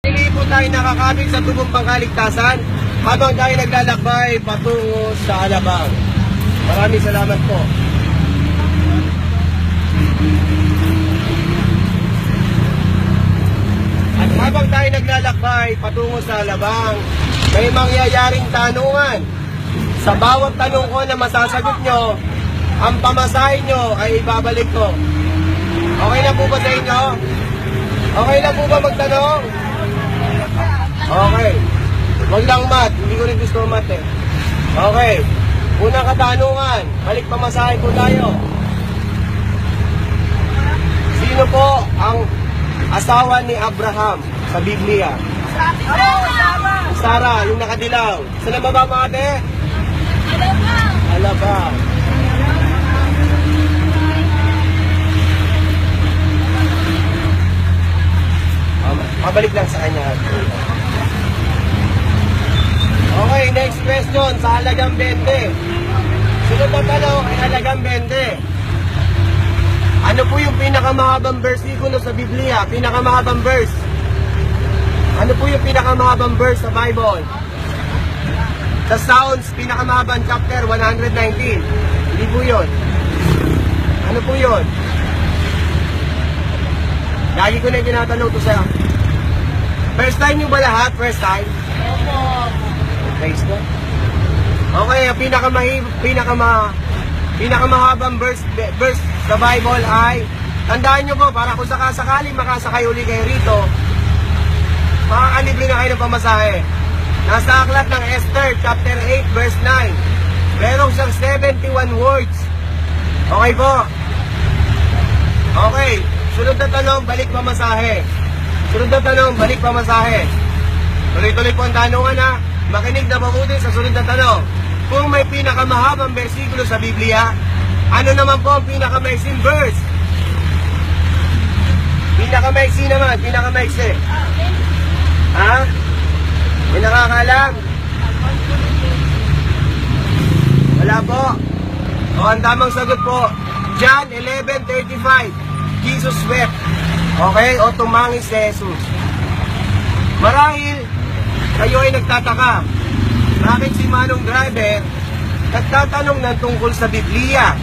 Hindi po tayo nakakabig sa tubong pangkaligtasan habang tayo naglalakbay patungo sa Alabang. Maraming salamat po. At habang tayo naglalakbay patungo sa Alabang, may mangyayaring tanungan. Sa bawat tanong ko na masasagot nyo, ang pamasahe nyo ay ibabalik ko. Okay na po ba sa inyo? Okay na po ba magtanong? Okay. Wag lang mat. Hindi ko rin gusto mat eh. Okay. Unang katanungan. Balik pamasahe po tayo. Sino po ang asawa ni Abraham sa Biblia? Sarah, yung nakadilaw. Saan na baba mga ate? Alabang. Alabang. Pabalik lang sa kanya. Okay, next question sa halagang 20. Sunod na tanong ay halagang 20. Ano po yung pinakamahabang versikulo sa Biblia? Pinakamahabang verse. Ano po yung pinakamahabang verse sa Bible? Sa Psalms, pinakamahabang chapter 119. Hindi po yun. Ano po yun? Lagi ko na yung tinatanong to sa'yo. First time nyo ba lahat? First time? Praise God. Okay, ang pinakamahabang verse sa Bible ay, tandaan nyo po, para kung sakasakaling makasakay uli kayo rito, makakalibre na kayo ng pamasahe. Nasa aklat ng Esther, chapter 8, verse 9. Meron siyang 71 words. Okay po? Okay. Sunod na tanong, balik pamasahe. Sunod na tanong, balik pamasahe. Tuloy-tuloy po ang tanungan ha. Makinig na mabuti sa sunod na tanong. Kung may pinakamahabang versikulo sa Biblia, ano naman po ang pinakamaiksing verse? Pinakamaiksi naman, pinakamaiksi. Ha? May nakakalam? Wala po. O, ang tamang sagot po, John 11:35. Jesus wept. Okay? O tumangis si Jesus. Marahil, kayo ay nagtataka. Bakit si Manong Driver nagtatanong ng tungkol sa Biblia?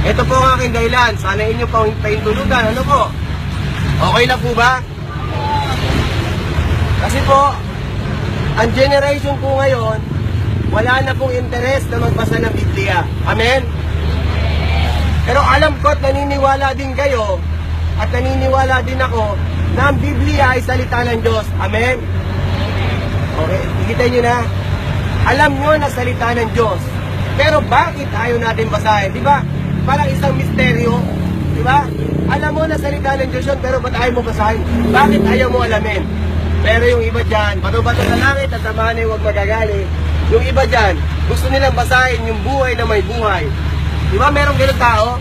Ito po ang aking dahilan. Sana inyo pang paintulugan. Ano po? Okay na po ba? Kasi po, ang generation po ngayon, wala na pong interest na magbasa ng Biblia. Amen? Pero alam ko at naniniwala din kayo at naniniwala din ako na ang Biblia ay salita ng Diyos. Amen? Okay, ikita nyo na. Alam nyo na salita ng Diyos. Pero bakit ayaw natin basahin? Diba? Parang isang misteryo. Diba? Alam mo na salita ng Diyos yun, pero ba't ayaw mo basahin? Bakit ayaw mo alamin? Pero yung iba dyan, bato-bato sa langit at samahan ay huwag magagali. Yung iba dyan, gusto nilang basahin yung buhay na may buhay. Diba? Merong ganun tao?